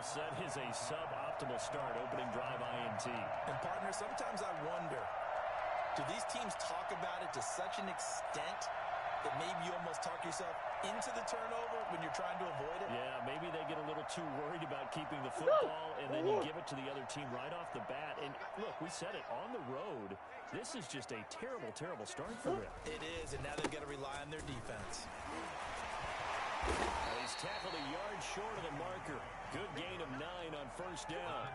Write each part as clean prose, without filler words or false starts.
set is a suboptimal start, opening drive INT. And, partner, sometimes I wonder, do these teams talk about it to such an extent that maybe you almost talk yourself into the turnover when you're trying to avoid it? Yeah, maybe they get a little too worried about keeping the football, and then you give it to the other team right off the bat. And, look, we said it, on the road, this is just a terrible, terrible start for them. It is, and now they've got to rely on their defense. Well, he's tackled a yard short of the marker. Good gain of 9 on first down.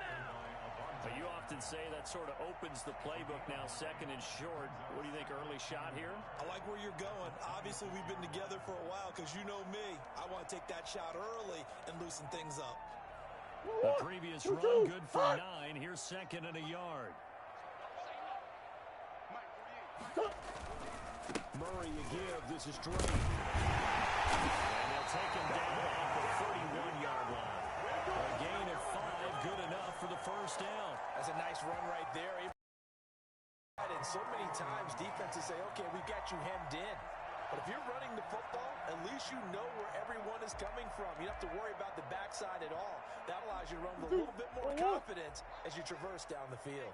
But you often say that sort of opens the playbook now, second and short. What do you think, early shot here? I like where you're going. Obviously, we've been together for a while because you know me. I want to take that shot early and loosen things up. The previous run, good for 9. Here's second and a yard. Murray, you give. This is Drake. And they'll take him down at the 31-yard line. A gain of 5, good enough for the first down. That's a nice run right there. And so many times defenses say, okay, we've got you hemmed in. But if you're running the football, at least you know where everyone is coming from. You don't have to worry about the backside at all. That allows you to run with a little bit more confidence as you traverse down the field.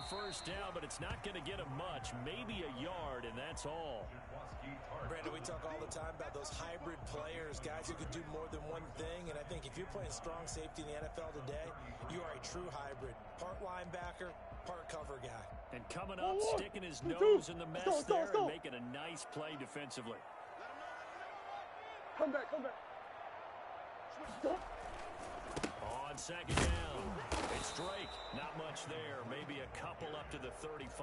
First down, but it's not going to get him much. Maybe a yard, and that's all. Brandon, we talk all the time about those hybrid players, guys who can do more than one thing. And I think if you're playing strong safety in the NFL today, you are a true hybrid. Part linebacker, part cover guy. And coming up, sticking his nose in the mess there and making a nice play defensively. Come back, come back. On second down, it's Drake. Not much there. Maybe a couple up to the 35.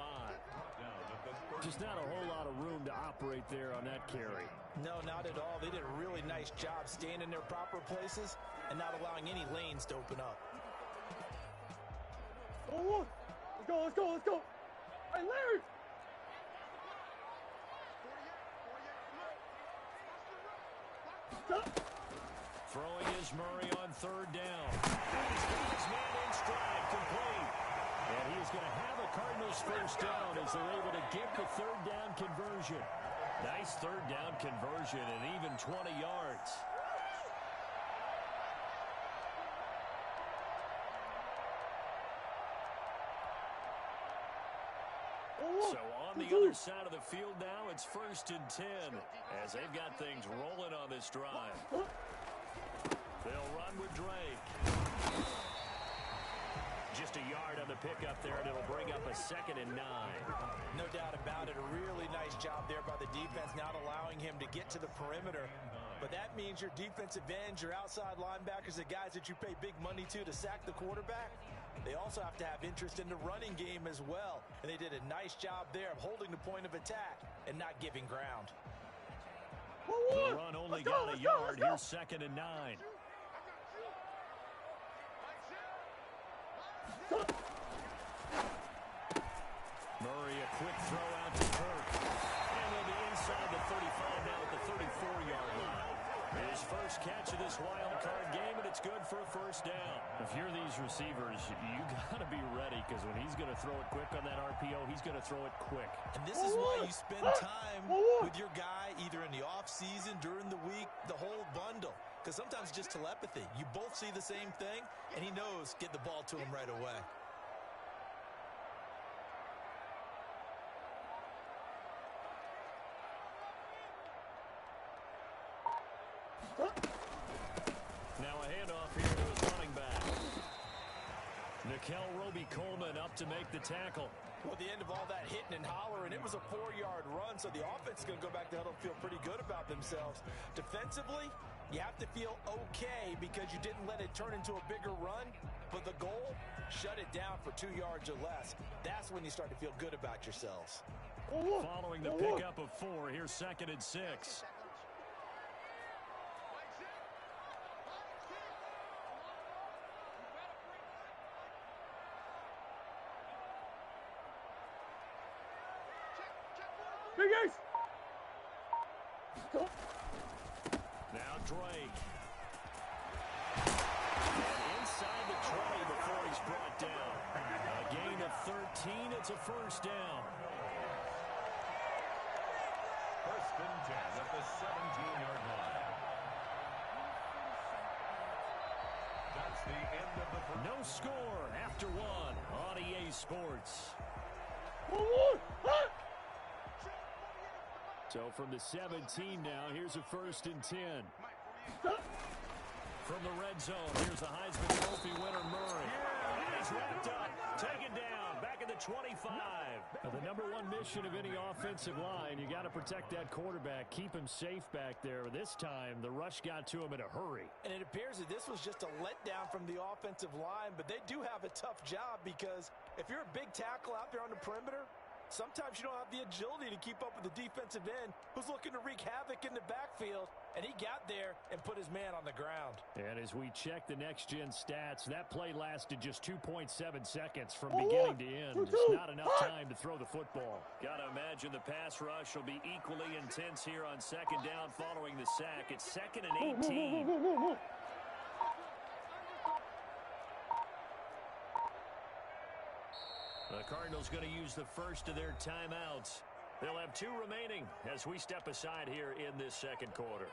Just not a whole lot of room to operate there on that carry. No, not at all. They did a really nice job staying in their proper places and not allowing any lanes to open up. Oh, let's go, let's go, let's go. Hey, Larry. Throwing is Murray on third down. He's got his man in stride, complete. And he's going to have a Cardinals first down as they're able to get the third down conversion. Nice third down conversion and even 20 yards. So on the other side of the field now, it's 1st and 10 as they've got things rolling on this drive. They'll run with Drake. Just a yard on the pickup there, and it'll bring up a 2nd and 9. No doubt about it. A really nice job there by the defense, not allowing him to get to the perimeter. But that means your defensive ends, your outside linebackers, the guys that you pay big money to sack the quarterback, they also have to have interest in the running game as well. And they did a nice job there of holding the point of attack and not giving ground. The run only got a yard. Here's 2nd and 9. Murray, a quick throw out to Kirk. And they'll be inside the 35 now at the 34-yard line. His first catch of this wild card game, and it's good for a first down. If you're these receivers, you got to be ready because when he's going to throw it quick on that RPO, he's going to throw it quick. And this is why you spend time with your guy either in the offseason, during the week, the whole bundle. Because sometimes just telepathy. You both see the same thing, and he knows get the ball to him right away. Now a handoff here to his running back. Nikel Roby-Coleman up to make the tackle. Well, at the end of all that hitting and hollering, it was a 4-yard run, so the offense is going to go back to huddle and feel pretty good about themselves. Defensively, you have to feel okay because you didn't let it turn into a bigger run, but the goal, shut it down for 2 yards or less. That's when you start to feel good about yourselves. Following the pickup of 4, here's 2nd and 6. Big Ace! Now Drake. And inside the 20 before he's brought down. A gain of 13. It's a first down. First and 10 at the 17-yard line. That's the end of the first. No score after one on EA Sports. So from the 17 now, here's a first and 10. From the red zone, here's the Heisman Trophy winner, Murray. And he's wrapped up, taken down, back at the 25. Now, the number one mission of any offensive line, you got to protect that quarterback, keep him safe back there. This time, the rush got to him in a hurry. And it appears that this was just a letdown from the offensive line, but they do have a tough job because if you're a big tackle out there on the perimeter, sometimes you don't have the agility to keep up with the defensive end who's looking to wreak havoc in the backfield, and he got there and put his man on the ground. And as we check the next-gen stats, that play lasted just 2.7 seconds from beginning to end. It's not enough time to throw the football. Got to imagine the pass rush will be equally intense here on second down following the sack. It's 2nd and 18. The Cardinals going to use the first of their timeouts. They'll have 2 remaining as we step aside here in this second quarter.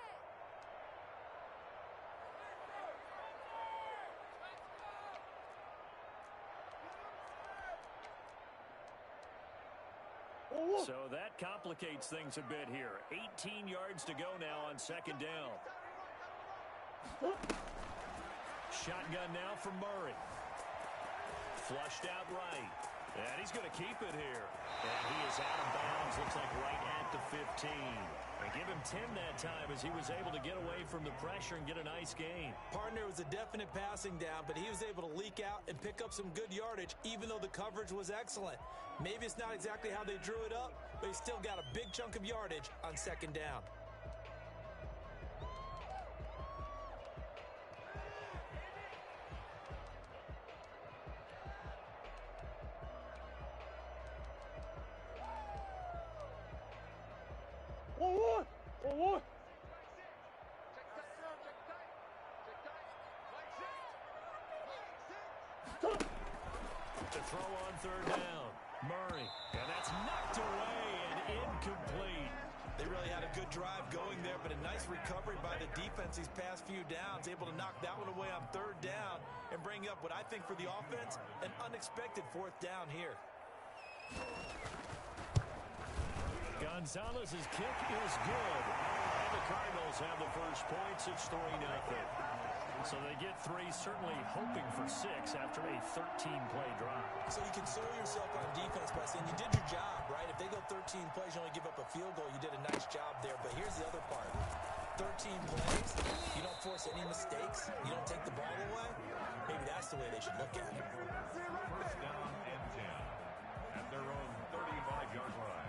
So that complicates things a bit here. 18 yards to go now on second down. Shotgun now from Murray. Flushed out right. And he's going to keep it here. And he is out of bounds. Looks like right at the 15. And give him 10 that time as he was able to get away from the pressure and get a nice gain. Partner was a definite passing down, but he was able to leak out and pick up some good yardage, even though the coverage was excellent. Maybe it's not exactly how they drew it up, but he still got a big chunk of yardage on second down. To throw on third down. Murray. And that's knocked away and incomplete. They really had a good drive going there, but a nice recovery by the defense these past few downs, able to knock that one away on third down and bring up what I think for the offense, an unexpected fourth down here. Gonzalez's kick is good. And the Cardinals have the first points. It's 3-0. So they get 3, certainly hoping for 6 after a 13-play drive. So you console yourself on defense by saying you did your job, right? If they go 13 plays, you only give up a field goal, you did a nice job there. But here's the other part. 13 plays, you don't force any mistakes, you don't take the ball away. Maybe that's the way they should look at it. First down and 10 at their own 35-yard line.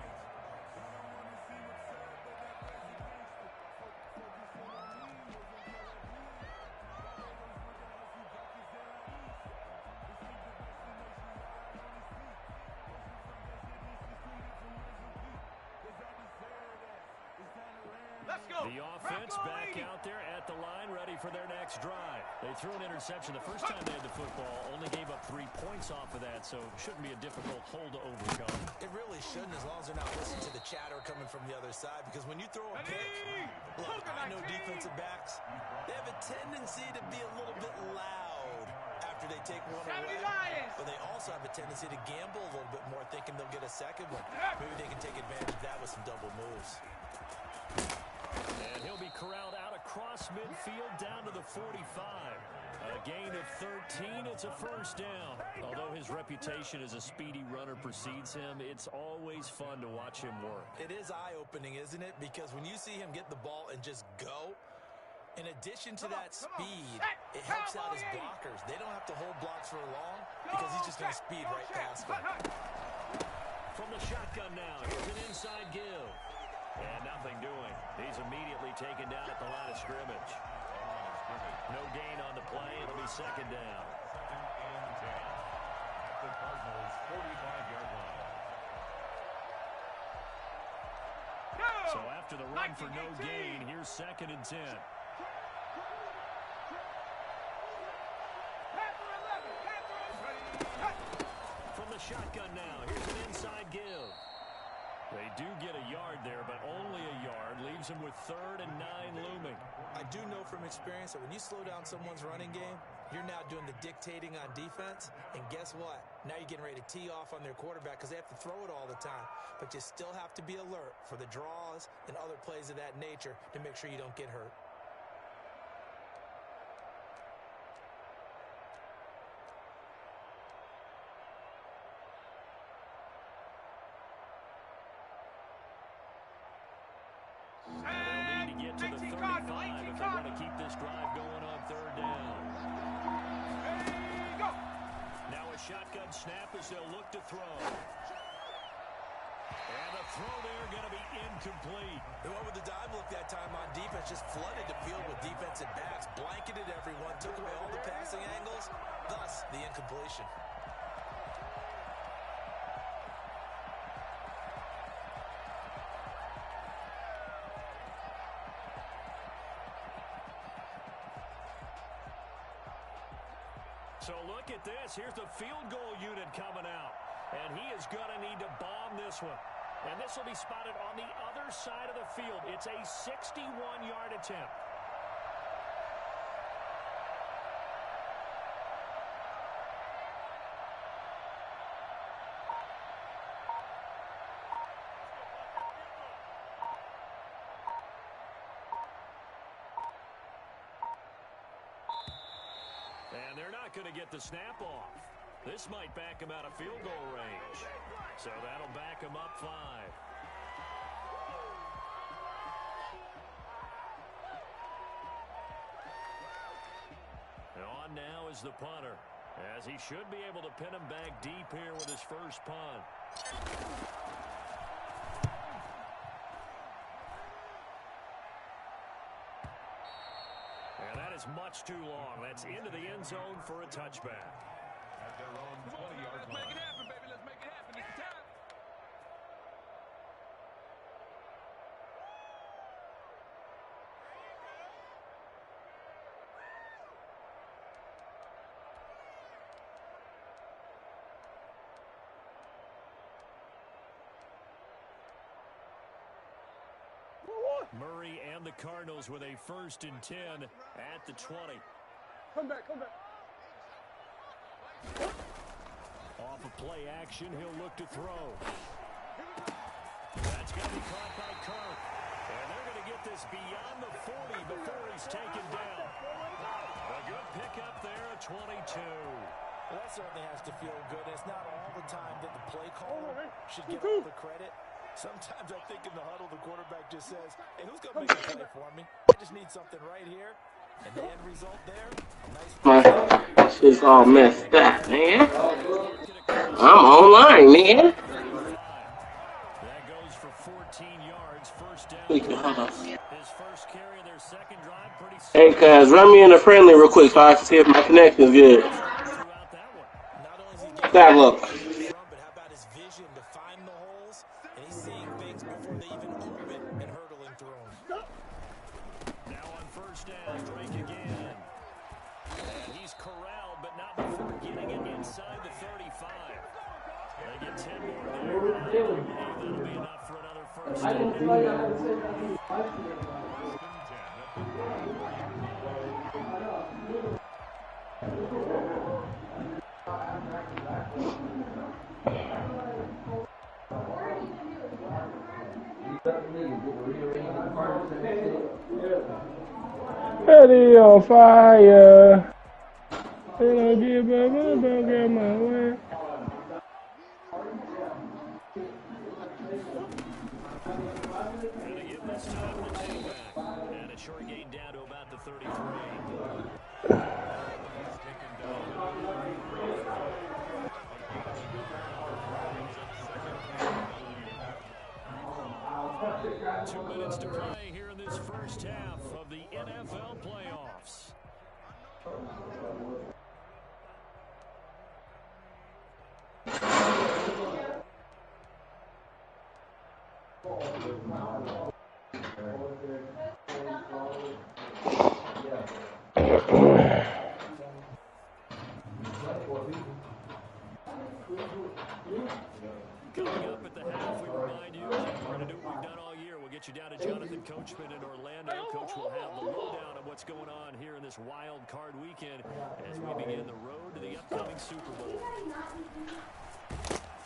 The offense back out there at the line, ready for their next drive. They threw an interception the first time they had the football, only gave up 3 points off of that, so shouldn't be a difficult hole to overcome. It really shouldn't, as long as they're not listening to the chatter coming from the other side, because when you throw a pick, look, I know defensive backs, they have a tendency to be a little bit loud after they take one away, but they also have a tendency to gamble a little bit more, thinking they'll get a second one. Maybe they can take advantage of that with some double moves. And he'll be corralled out across midfield down to the 45. A gain of 13. It's a first down. Although his reputation as a speedy runner precedes him, it's always fun to watch him work. It is eye-opening, isn't it? Because when you see him get the ball and just go, in addition to that speed, it helps out his blockers. They don't have to hold blocks for long because he's just going to speed right past them. From the shotgun now, here's an inside give. And nothing doing. He's immediately taken down at the line of scrimmage. No gain on the play. It'll be second down. Second and 10 at the Cardinals' 45-yard line. So after the run for no gain, here's 2nd and 10. From the shotgun now, here's an inside give. They do get a yard there, but only a yard. Leaves them with 3rd and 9 looming. I do know from experience that when you slow down someone's running game, you're now doing the dictating on defense. And guess what? Now you're getting ready to tee off on their quarterback because they have to throw it all the time. But you still have to be alert for the draws and other plays of that nature to make sure you don't get hurt. To the 35 if they want to keep this drive going on 3rd down. Now a shotgun snap as they'll look to throw. And the throw there going to be incomplete. The one with the dive look that time on defense just flooded the field with defensive backs, blanketed everyone, took away all the passing angles, thus the incompletion. So look at this. Here's the field goal unit coming out. And he is going to need to bomb this one. And this will be spotted on the other side of the field. It's a 61-yard attempt. And they're not going to get the snap off. This might back him out of field goal range. So that'll back him up 5. On now is the punter, as he should be able to pin him back deep here with his first punt. And that is much too long. That's into the end zone for a touchback. At their own 20-yard line. Let's make it happen, baby. Let's make it happen. It's time. Murray and the Cardinals with a 1st and 10 at the 20. Come back, come back. Off of play action, he'll look to throw. That's going to be caught by Kirk. And they're going to get this beyond the 40 before he's taken down. A good pickup there at 22. Well, that certainly has to feel good. It's not all the time that the play caller should get all the credit. Sometimes I think in the huddle, the quarterback just says, hey, who's going to make a play for me? I just need something right here. And the end result there, a nice My shit's all messed up, man. I'm online, man. That goes for 14 yards. First down. His first carry of their second drive. Pretty Hey, cuz, run me in a friendly real quick so I can see if my connection's good. throughout that one. Not only is he getting That look. but how about his vision to find the holes? And he's seeing things before they even open and hurtling through them. Now on first down, Drake again. And he's corralled, but not before getting it inside the 35. They get 10 more there. That'll be enough for another first down. Ready on fire. And I'll give my way. Gonna give this time the takeback. And a short gain down to about the 33. Taken down. 2 minutes to play here in this first half of the NFL playoffs. Coming up at the half, we remind you that we're going to do what we've done all year. We'll get you down to Jonathan Coachman in Orlando. Coach will have the lowdown of what's going on here in this wild card weekend as we begin the road to the upcoming Super Bowl.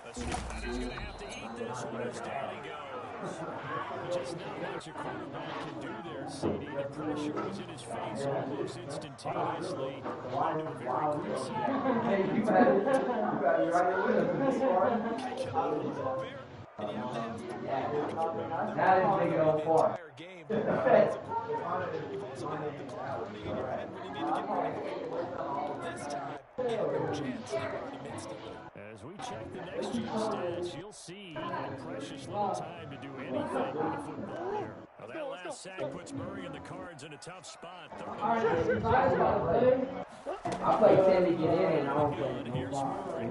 A snap, he's going to have to eat this one as down he goes. Just not much a quarterback can do there, CD. The pressure was in his face almost instantaneously. Led to a very quick sack. And you have to ask the linebackers to remember the entire game. As a quarterback, you've also got to have the clock running in your head when you need to get rid of the ball. This time, he had no chance to get rid of him instantly. As we check the next gen stats, you'll see had precious little time to do anything with the football there. Well, that last sack puts Murray and the Cards in a tough spot. I play 10 to get in, and I don't play. Here's Murray. A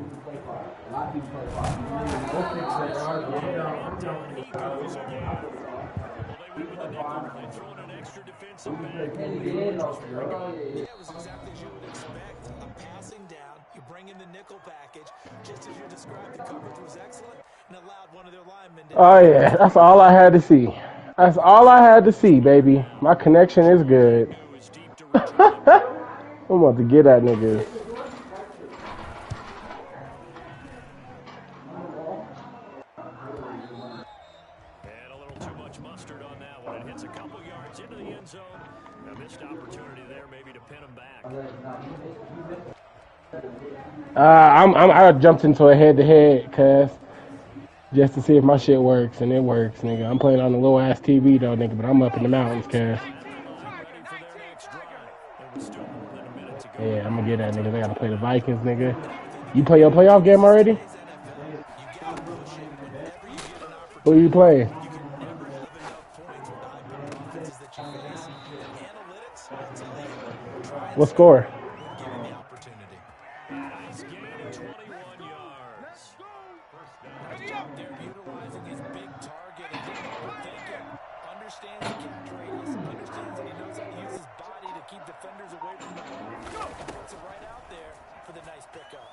lot of people play 5. Down he goes again. Well, they went with the nickel. They throw in an extra defensive back. Yeah, it was exactly as you would expect. A passing down, you bring in the nickel package, just as you described. The coverage was excellent and allowed one of their linemen to... Oh, yeah. That's all I had to see. That's all I had to see, baby. My connection is good. I'm about to get at niggas. And a little too much mustard on that one. It hits a couple yards into the end zone. A missed opportunity there maybe to pin him back. I jumped into a head-to-head, cuz, just to see if my shit works, and it works, nigga. I'm playing on a little-ass TV, though, nigga, but I'm up in the mountains, cuz. Yeah, I'm gonna get that, nigga. They gotta play the Vikings, nigga. You play your playoff game already? Who you playing? What score? Utilizing his big target and understands the catch radius, understands that he knows how to use his body to keep defenders away from the ball. Puts it right out there for the nice pickup.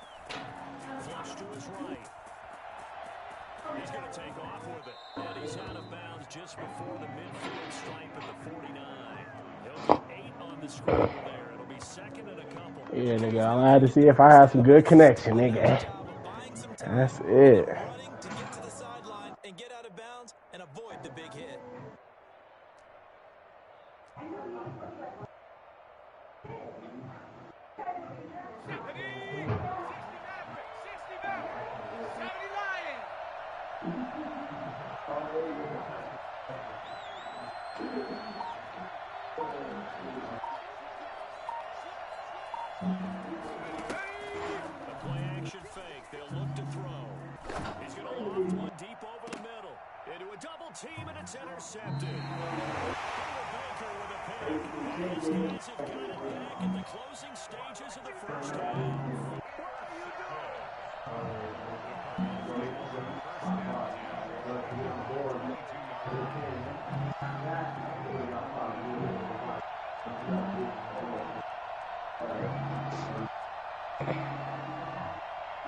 Flush to his right. He's going to take off with it. And he's out of bounds just before the midfield stripe at the 49. He'll get 8 on the screen there. It'll be second and a couple. Yeah, nigga. All I had to see if I had some good connection, nigga. That's it. To get to the sideline and get out of bounds and avoid the big hit. A play action fake. They'll look to throw. He's going to loft one deep over the middle. Into a double team, and it's intercepted. Baker with a pick. And these guys have got it back in the closing stages of the first half.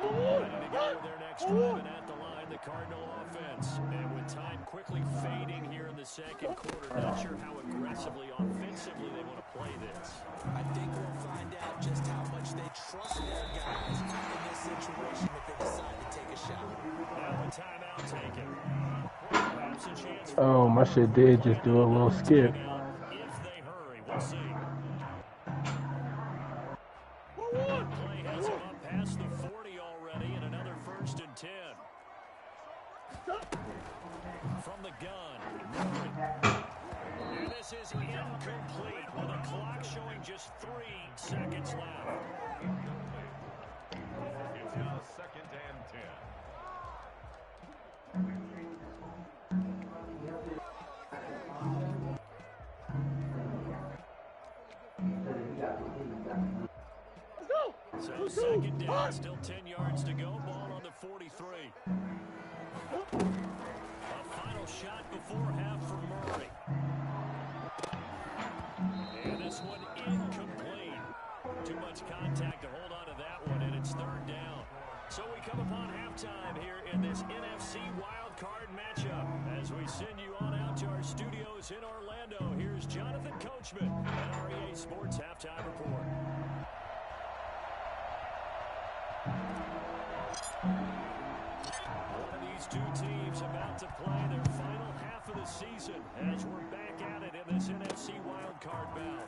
Ready to go with their next drive, and at the line, the Cardinal offense. And with time quickly fading here in the second quarter, not sure how aggressively, offensively they want to play this. I think we'll find out just how much they trust their guys in this situation if they decide to take a shot. Now a timeout taken. Perhaps a chance for Oh, my shit did just do a little skip. if they hurry. We'll see. Play has him up past the 40 already, and another 1st and 10. From the gun, and this is incomplete with the clock showing just 3 seconds left. It's now 2nd and 10. So 2nd down, still 10 yards to go. Ball on the 43. A final shot before half. in this NFC Wild Card matchup. As we send you on out to our studios in Orlando, here's Jonathan Coachman at REA Sports Halftime Report. One of these two teams about to play their final half of the season as we're back at it in this NFC Wild Card bout.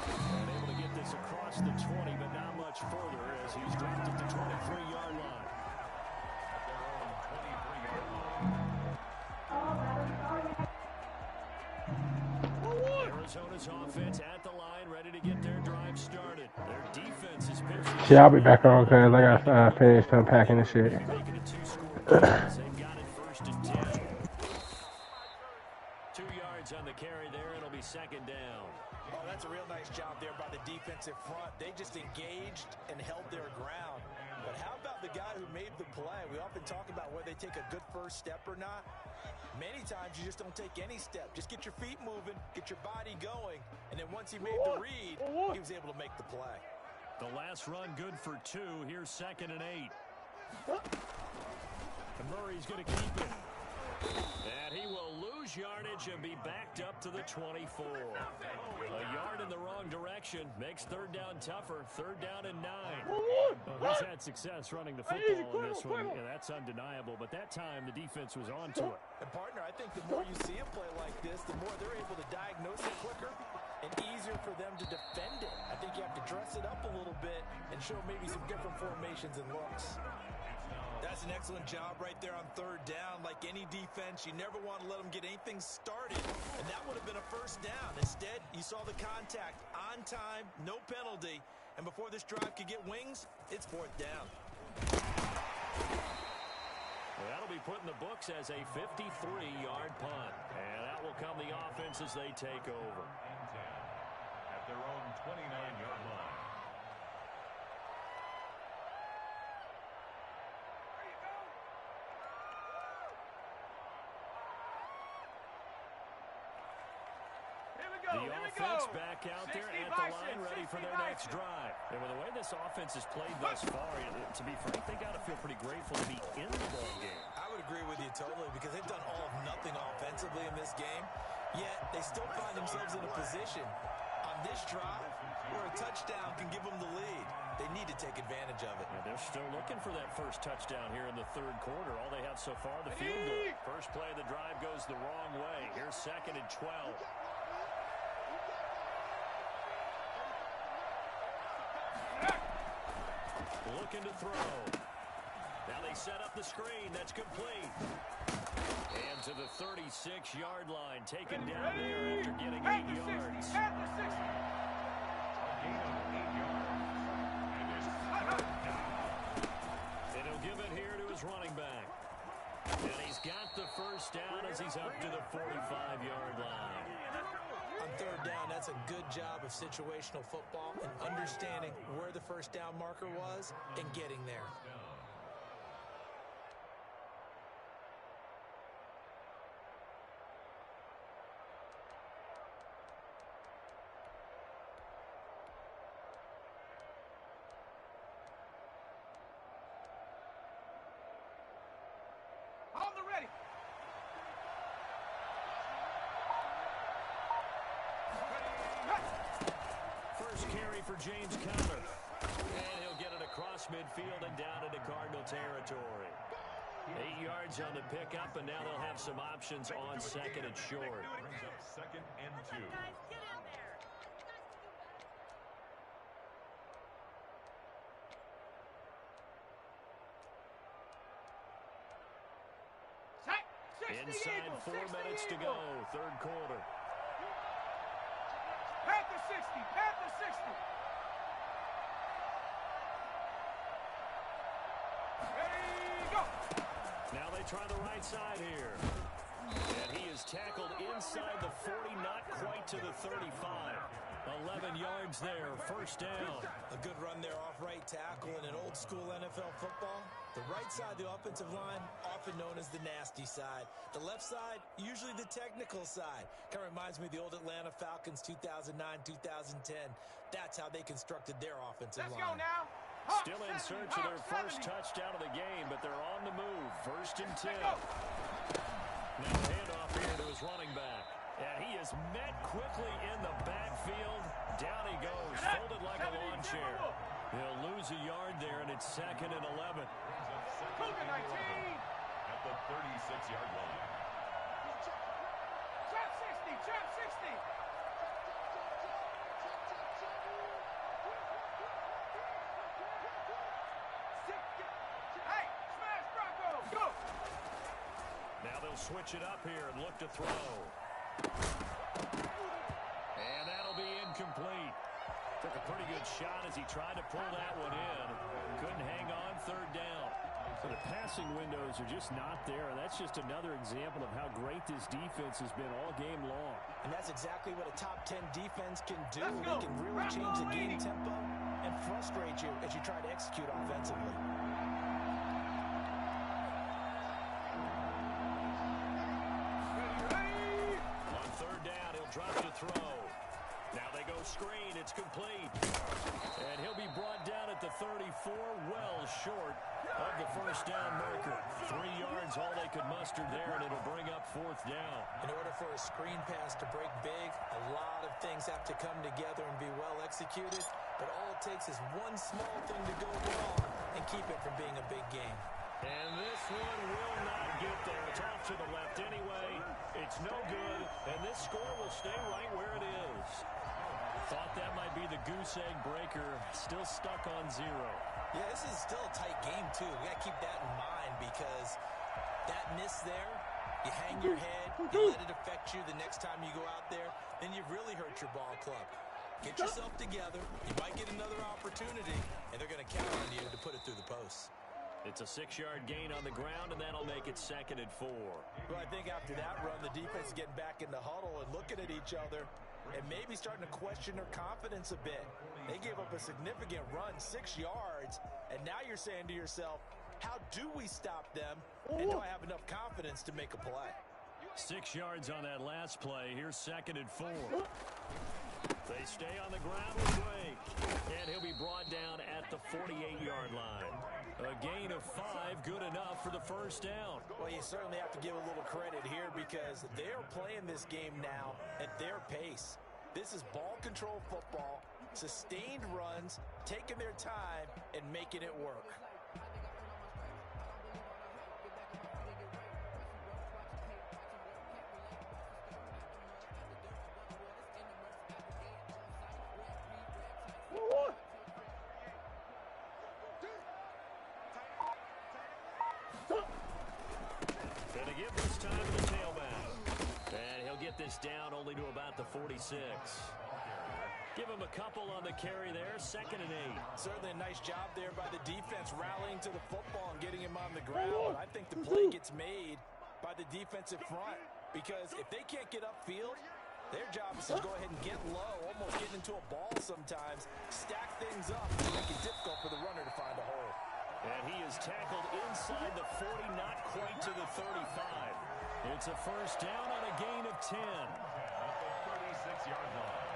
And able to get this across the 20, but not much further as he's dropped at the 23-yard line. Arizona's offense at the line, ready to get their drive started. Their defense is pitching. Yeah, I'll be back on because I got finished unpacking the shit. Making it two-score games. They've got it 1st and 10. 2 yards on the carry there. It'll be 2nd down. Oh, that's a real nice job there by the defensive front. They just engaged and held their ground. But how about the guy who made the play? We often talk about whether they take a good first step or not. Many times you just don't take any step. Just get your feet moving, get your body going, and then once he made the read, he was able to make the play. The last run good for 2. Here's 2nd and 8. And Murray's going to keep it. And he will lose yardage and be backed up to the 24. A yard in the wrong direction makes 3rd down tougher. 3rd down and 9. Well, he's had success running the football in this one. Yeah, that's undeniable. But that time, the defense was on to it. And, partner, I think the more you see a play like this, the more they're able to diagnose it quicker and easier for them to defend it. I think you have to dress it up a little bit and show maybe some different formations and looks. That's an excellent job right there on 3rd down. Like any defense, you never want to let them get anything started. And that would have been a 1st down. Instead, you saw the contact on time, no penalty. And before this drive could get wings, it's 4th down. Well, that'll be put in the books as a 53-yard punt. And that will come the offense as they take over. At their own 29-yard line. The offense back out there at the line, ready for their next drive. And with the way this offense has played thus far, to be frank, they got to feel pretty grateful to be in the ball game. I would agree with you totally because they've done all of nothing offensively in this game, yet they still find themselves in a position on this drive where a touchdown can give them the lead. They need to take advantage of it. And they're still looking for that first touchdown here in the 3rd quarter. All they have so far, the field goal. First play of the drive goes the wrong way. Here's 2nd and 12. Looking to throw. Now they set up the screen. That's complete. And to the 36-yard line. Taken down there after getting 8 yards. And he'll give it here to his running back. And he's got the 1st down as he's up to the 45-yard line. On 3rd down, that's a good job of situational football and understanding where the 1st down marker was and getting there. On the ready. First carry for James Conner. And he'll get it across midfield and down into Cardinal territory. 8 yards on the pickup, and now they'll have some options on 2nd and short. 2nd and 2. Inside 4 minutes to go, 3rd quarter. Panther 60, Panther 60. Ready, go. Now they try the right side here. And he is tackled inside the 40, not quite to the 35. 11 yards there, 1st down. A good run there off right tackle in an old school NFL football. The right side of the offensive line, often known as the nasty side. The left side, usually the technical side. Kind of reminds me of the old Atlanta Falcons 2009-2010. That's how they constructed their offensive line. Let's go now. Still in search of their first touchdown of the game, but they're on the move. 1st and 10. Now handoff here to his running back. And he is met quickly in the backfield. Down he goes, folded like a lawn chair. He'll lose a yard there, and it's 2nd and 11. Cougar 19 at the 36-yard line. Trap 60, trap 60. Hey, smash Bronco, go! Now they'll switch it up here and look to throw. And that'll be incomplete. Took a pretty good shot as he tried to pull that one in. Couldn't hang on 3rd down. So the passing windows are just not there, and that's just another example of how great this defense has been all game long. And that's exactly what a top 10 defense can do. They can really change the game tempo and frustrate you as you try to execute offensively. On 3rd down, he'll drop to throw. Now they go screen. It's complete. And he'll be brought down at the 34, well short of the 1st down marker. 3 yards, all they could muster there, and it'll bring up 4th down. In order for a screen pass to break big, a lot of things have to come together and be well executed. But all it takes is one small thing to go wrong and keep it from being a big game. And this one will not get there. It's off to the left anyway. It's no good, and this score will stay right where it is. Thought that might be the goose egg breaker. Still stuck on 0. Yeah, this is still a tight game, too. We got to keep that in mind because that miss there, you hang your head, you let it affect you the next time you go out there, then you've really hurt your ball club. Get yourself together. You might get another opportunity, and they're going to count on you to put it through the posts. It's a 6-yard gain on the ground, and that'll make it 2nd and 4. Well, I think after that run, the defense is getting back in the huddle and looking at each other and maybe starting to question their confidence a bit. They gave up a significant run, 6 yards, and now you're saying to yourself, how do we stop them, and do I have enough confidence to make a play? 6 yards on that last play. Here's 2nd and 4. They stay on the ground with Blake, and he'll be brought down at the 48-yard line. A gain of 5, good enough for the 1st down. Well, you certainly have to give a little credit here because they're playing this game now at their pace. This is ball control football, sustained runs, taking their time, and making it work. Gonna give this time to the tailback. And he'll get this down only to about the 46. Give him a couple on the carry there, 2nd and 8. Certainly a nice job there by the defense rallying to the football and getting him on the ground. I think the play gets made by the defensive front because if they can't get upfield, their job is to go ahead and get low, almost getting into a ball sometimes, stack things up, and make it difficult for the runner to find a hole. And he is tackled inside the 40, not quite to the 35. It's a 1st down on a gain of 10. At the 36-yard line.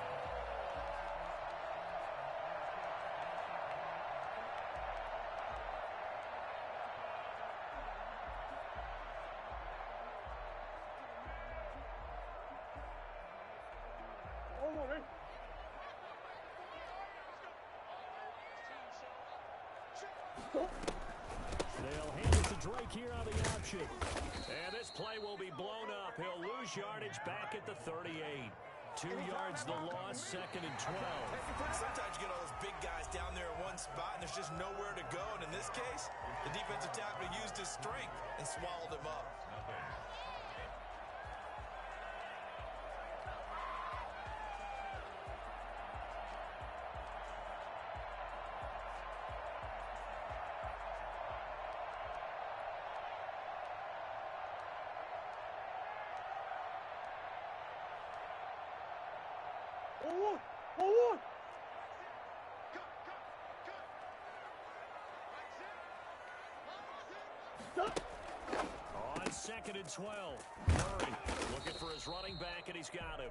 They'll hand it to Drake here on the option. And this play will be blown up. He'll lose yardage back at the 38. 2 yards the loss, 2nd and 12. Sometimes you get all those big guys down there in one spot, and there's just nowhere to go. And in this case, the defensive tackle used his strength and swallowed him up. On 2nd and 12, Murray looking for his running back, and he's got him.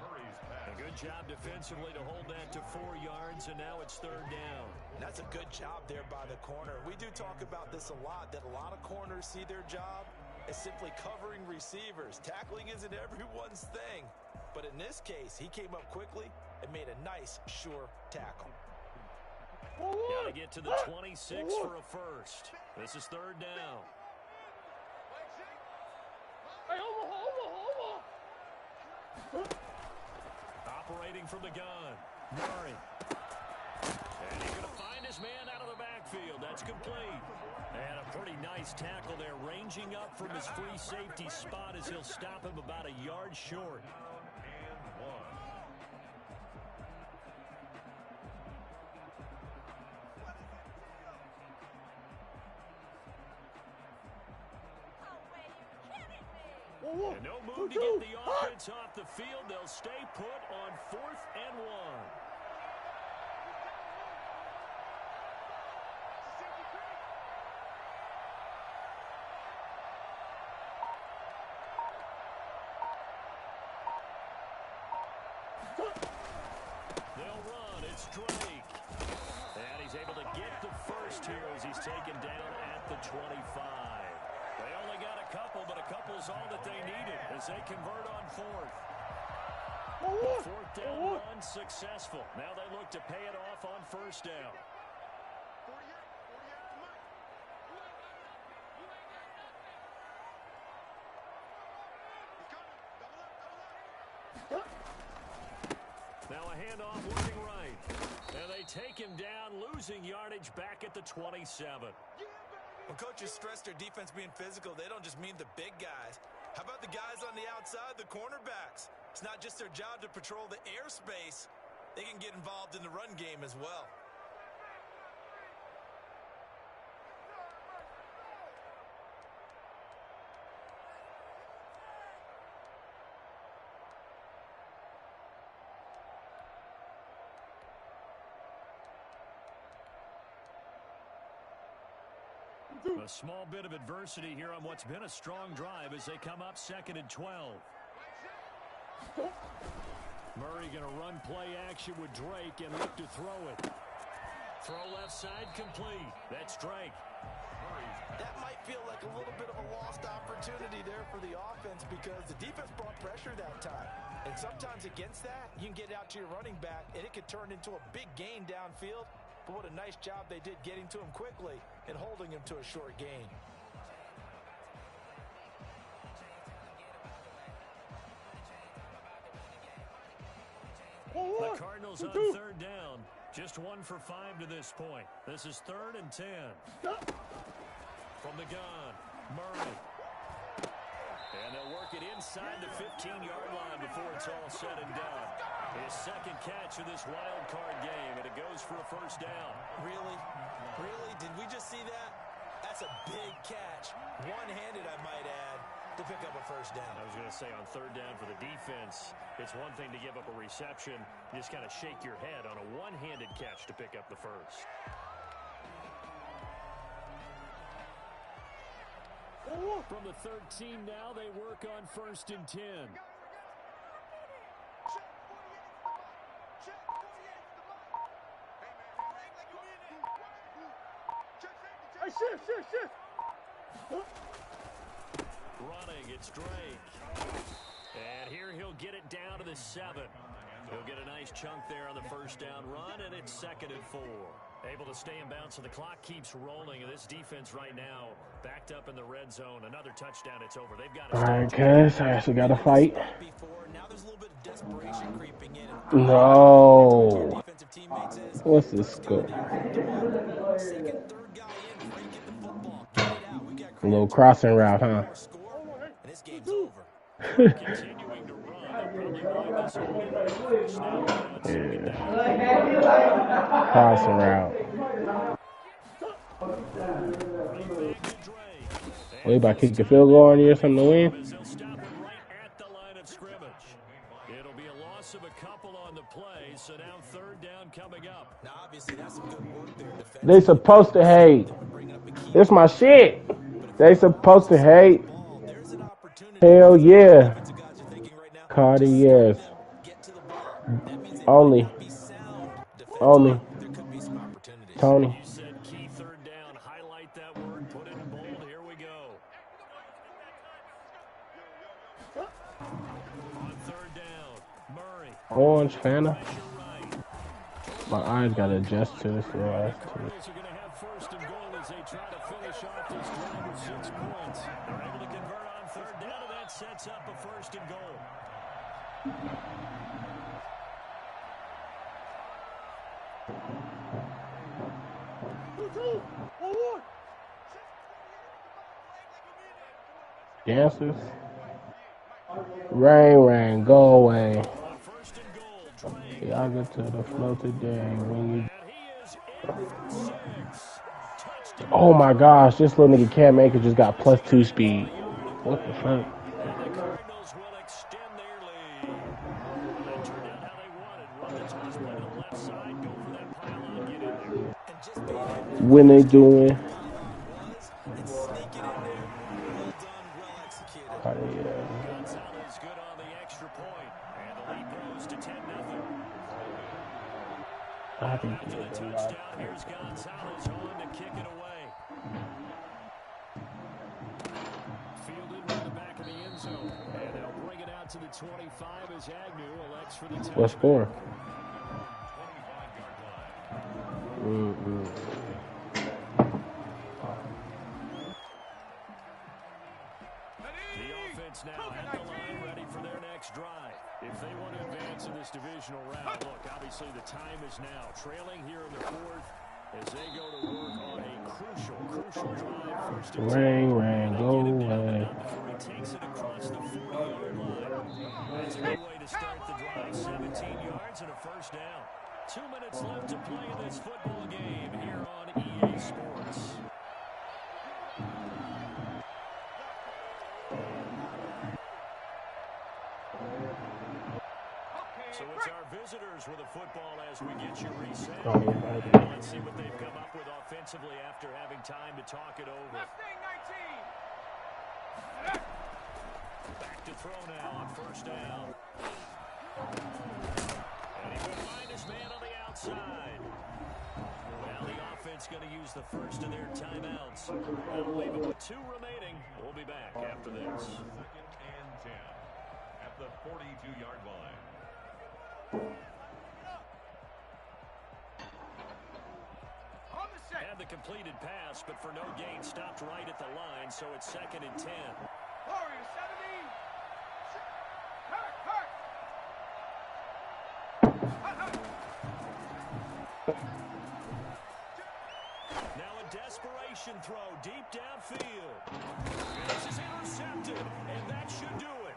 Murray's pass. A good job defensively to hold that to 4 yards, and now it's third down. That's a good job there by the corner. We do talk about this a lot, that a lot of corners see their job as simply covering receivers. Tackling isn't everyone's thing. But in this case, he came up quickly and made a nice, sure tackle. Got to get to the 26 for a first. This is third down. Operating from the gun, Murray. And he's going to find his man out of the backfield. That's complete. And a pretty nice tackle there, ranging up from his free safety spot as he'll stop him about a yard short. And no move to get the offense off the field. They'll stay put on 4th and 1. They'll run. It's Drake. And he's able to get the first here as he's taken down at the 25. They only got a couple, but a couple's all that they needed as they convert on 4th. 4th down run successful. Now they look to pay it off on 1st down. Now a handoff looking right. And they take him down, losing yardage back at the 27. When coaches stress their defense being physical, they don't just mean the big guys. How about the guys on the outside, the cornerbacks? It's not just their job to patrol the airspace. They can get involved in the run game as well. A small bit of adversity here on what's been a strong drive as they come up 2nd and 12. Murray going to run play action with Drake and look to throw it. Throw left side complete. That's Drake. That might feel like a little bit of a lost opportunity there for the offense because the defense brought pressure that time. And sometimes against that, you can get out to your running back, and it could turn into a big gain downfield. But what a nice job they did getting to him quickly and holding him to a short gain. The Cardinals on 3rd down. Just 1 for 5 to this point. This is 3rd and 10. From the gun, Murray. And they'll work it inside the 15-yard line before it's all said and done. His 2nd catch of this wild card game, and it goes for a 1st down. Really? Really? Did we just see that? That's a big catch. One-handed, I might add, to pick up a 1st down. I was going to say on 3rd down for the defense, it's one thing to give up a reception. You just kind of shake your head on a one-handed catch to pick up the 1st. From the 13 now, they work on 1st and 10. Hey, shift. Running, it's Drake. And here he'll get it down to the 7. He'll get a nice chunk there on the 1st down run, and it's 2nd and 4. Able to stay in bounds, so the clock keeps rolling, and this defense right now backed up in the red zone. Another touchdown, it's over. They've got to All right, cuz, I actually got to fight. Now there's a little bit of desperation creeping in. No. What's the score? A little crossing route, huh? And this game's over. Continuing to run. Yeah. Crossing route. We about to kick the field goal on you or something to win? It'll be a loss of a couple on the play, so now 3rd down coming up. Now, obviously, that's some good work there. They supposed to hate. This my shit. They supposed to hate. Hell yeah. Cardi, yes. Only. Not be sound Only. defensively. There could be some opportunities. Tony. You said key third down. Highlight that word. Put it in bold. Here we go. On third down, Murray. Orange Fanta. Pressure right. My eyes gotta adjust to this little ass too. Cardinals are going to have first and goal as they try to finish off this drive with 6 points. They're able to convert on third down, and that sets up a first and goal. Dancers. Rain, go away. On first and goal, Drake. Y'all get to the flow today when you. And he is in for 6. Touchdown. Oh my gosh, this little nigga Cam Akers just got +2 speed. What the fuck? And the Cardinals will extend their lead. That turned out how they wanted. Run the toss play to the left side, go for that pylon, get in there. And just being able When they doing? to and sneak it in there. Well done, well executed. Oh, yeah. Gonzalez good on the extra point. And the lead grows to 10-0. I think After the touchdown, here's Gonzalez on to kick it away. Fielded near the back of the end zone. And they'll bring it out to the 25 as Agnew elects for the touchdown. What score? 25-yard line. The offense now at the line, ready for their next drive. If they want to advance in this divisional round, look, obviously the time is now. Trailing here in the 4th as they go to work on a crucial drive. First and 10. Rain, go away. Before he takes it across the 40-yard line. That's a good way to start the drive. 17 yards and a first down. 2 minutes left to play in this football game here on EA Sports. So it's our visitors with the football as we get you reset. And let's see what they've come up with offensively after having time to talk it over. Back to throw now on first down. And he will find his man on the outside. Now the offense going to use the first of their timeouts. That'll leave it with 2 remaining. We'll be back after this. 2nd and 10 at the 42-yard line. Had the completed pass, but for no gain, stopped right at the line, so it's 2nd and 10. Now a desperation throw deep downfield. This is intercepted, and that should do it.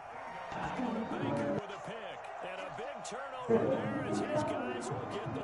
Baker with a pick, and a big turnover there as his guys will get the